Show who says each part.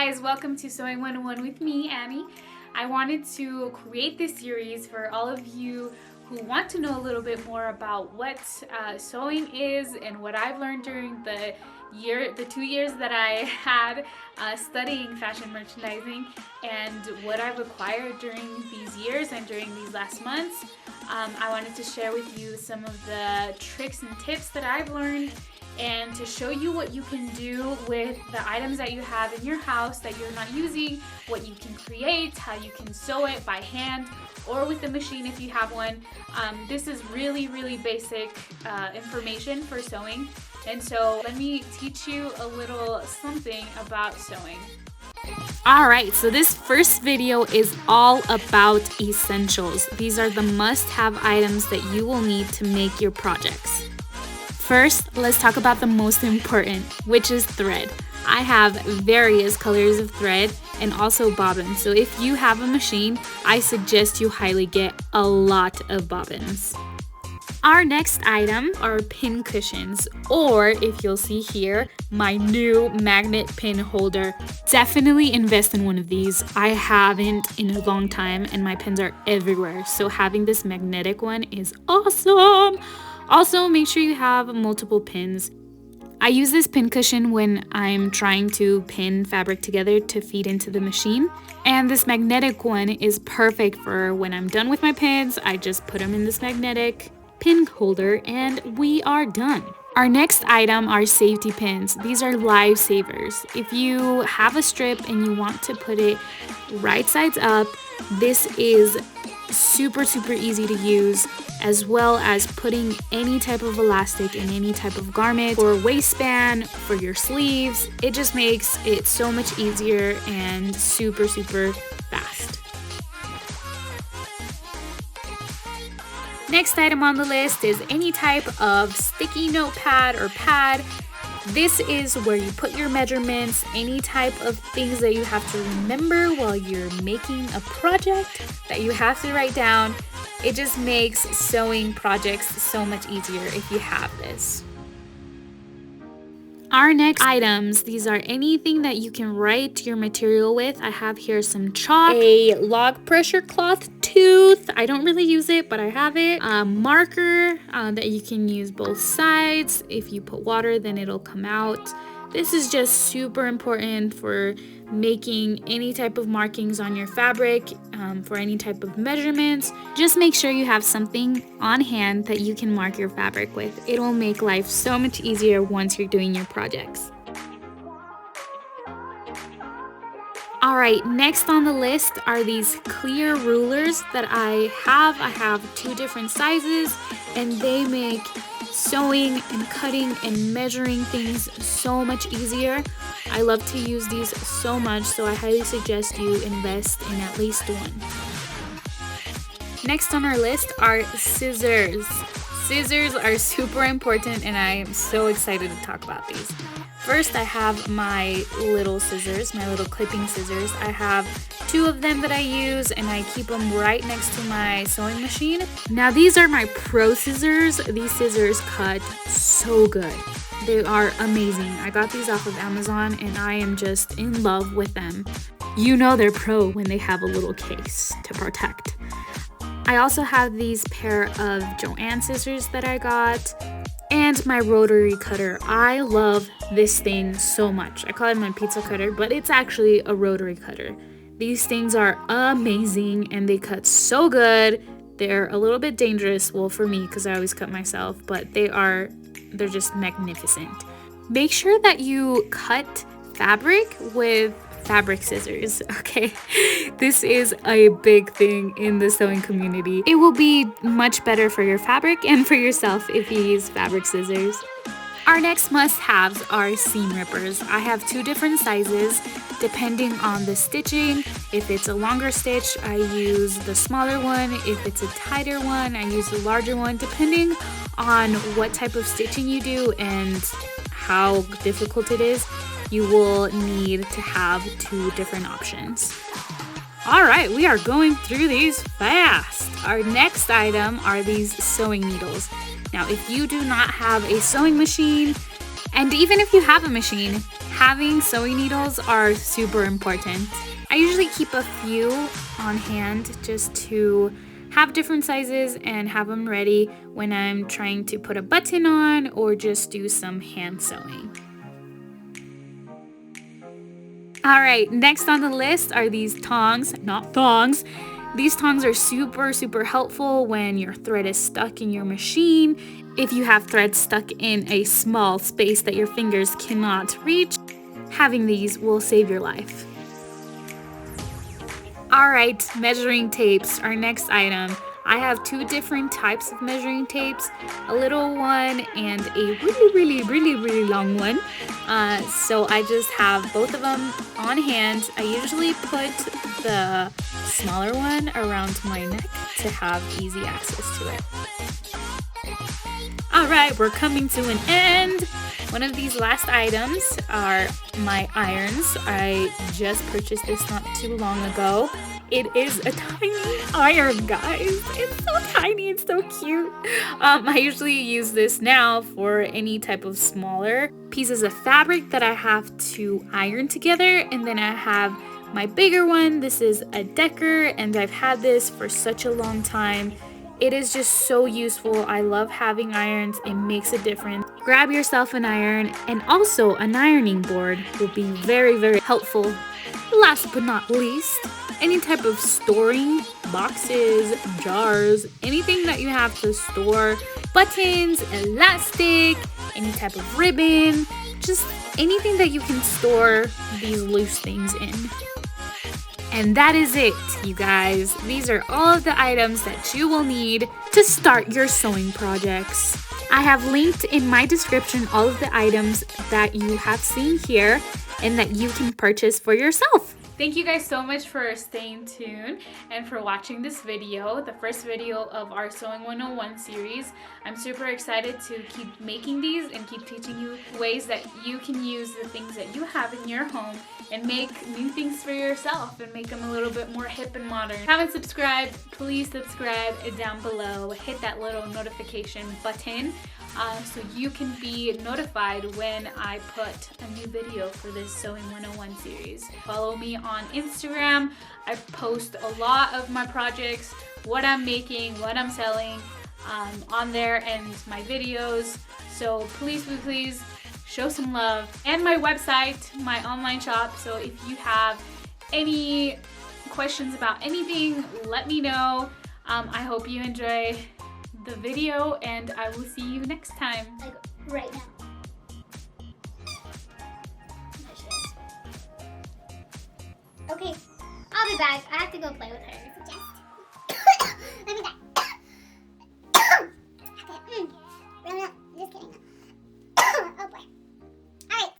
Speaker 1: guys, welcome to Sewing 101 with me, Annie. I wanted to create this series for all of you who want to know a little bit more about what sewing is and what I've learned during the 2 years that I had studying fashion merchandising and what I've acquired during these years and during these last months. I wanted to share with you some of the tricks and tips that I've learned and to show you what you can do with the items that you have in your house that you're not using, what you can create, how you can sew it by hand or with a machine if you have one. This is really basic information for sewing, and so let me teach you a little something about sewing.
Speaker 2: Alright, so this first video is all about essentials. These are the must-have items that you will need to make your projects. First, let's talk about the most important, which is thread. I have various colors of thread and also bobbins. So if you have a machine, I suggest you highly get a lot of bobbins. Our next item are pin cushions, or if you'll see here, my new magnet pin holder. Definitely invest in one of these. I haven't in a long time and my pins are everywhere. So having this magnetic one is awesome. Also, make sure you have multiple pins. I use this pin cushion when I'm trying to pin fabric together to feed into the machine. And this magnetic one is perfect for when I'm done with my pins. I just put them in this magnetic pin holder and we are done. Our next item are safety pins. These are lifesavers. If you have a strip and you want to put it right sides up, this is super easy to use, as well as putting any type of elastic in any type of garment or waistband for your sleeves. It just makes it so much easier and super fast. Next item on the list is any type of sticky notepad or pad. This is where you put your measurements, any type of things that you have to remember while you're making a project that you have to write down. It just makes sewing projects so much easier if you have this. Our next items, these are anything that you can write your material with. I have here some chalk, a log pressure cloth tooth. I don't really use it, but I have it. A marker that you can use both sides. If you put water, then it'll come out. This is just super important for making any type of markings on your fabric, for any type of measurements. Just make sure you have something on hand that you can mark your fabric with. It will make life so much easier once you're doing your projects. Alright, next on the list are these clear rulers that I have. I have 2 different sizes and they make sewing and cutting and measuring things so much easier. I love to use these so much, so I highly suggest you invest in at least one. Next on our list are scissors. Scissors are super important and I am so excited to talk about these. First, I have my little scissors, my little clipping scissors. I have 2 of them that I use and I keep them right next to my sewing machine. Now these are my pro scissors. These scissors cut so good. They are amazing. I got these off of Amazon and I am just in love with them. You know they're pro when they have a little case to protect. I also have these pair of Joann scissors that I got. And my Rotary Cutter. I love this thing so much. I call it my pizza cutter, but it's actually a Rotary Cutter. These things are amazing and they cut so good. They're a little bit dangerous, well for me because I always cut myself, but they're just magnificent. Make sure that you cut fabric with fabric scissors, okay? This is a big thing in the sewing community. It will be much better for your fabric and for yourself if you use fabric scissors. Our next must-haves are seam rippers. I have 2 different sizes depending on the stitching. If it's a longer stitch, I use the smaller one. If it's a tighter one, I use the larger one, depending on what type of stitching you do and how difficult it is. You will need to have 2 different options. Alright, we are going through these fast. Our next item are these sewing needles. Now, if you do not have a sewing machine, And even if you have a machine, having sewing needles are super important. I usually keep a few on hand just to have different sizes and have them ready when I'm trying to put a button on or just do some hand sewing. All right, next on the list are these tongs, not thongs. These tongs are super helpful when your thread is stuck in your machine. If you have thread stuck in a small space that your fingers cannot reach, having these will save your life. All right, measuring tapes, our next item. I have two different types of measuring tapes, a little one and a really long one. So I just have both of them on hand. I usually put the smaller one around my neck to have easy access to it. All right, we're coming to an end. One of these last items are my irons. I just purchased this not too long ago. It is a tiny iron, guys. It's so tiny, it's so cute. I usually use this now for any type of smaller pieces of fabric that I have to iron together. And then I have my bigger one. This is a decker, and I've had this for such a long time. It is just so useful. I love having irons. It makes a difference. Grab yourself an iron, and also an ironing board will be very helpful. Last but not least, any type of storing, boxes, jars, anything that you have to store, buttons, elastic, any type of ribbon, just anything that you can store these loose things in. And that is it, you guys. These are all of the items that you will need to start your sewing projects. I have linked in my description all of the items that you have seen here and that you can purchase for yourself.
Speaker 1: Thank you guys so much for staying tuned and for watching this video, the first video of our Sewing 101 series. I'm super excited to keep making these and keep teaching you ways that you can use the things that you have in your home and make new things for yourself and make them a little bit more hip and modern. If you haven't subscribed, please subscribe down below. Hit that little notification button so you can be notified when I put a new video for this Sewing 101 series. Follow me on Instagram. I post a lot of my projects, what I'm making, what I'm selling on there, and my videos. So please show some love. And my website, my online shop. So if you have any questions about anything, let me know. I hope you enjoy the video, and I will see you next time.
Speaker 3: Like right now. Okay, I'll be back. I have to go play with her.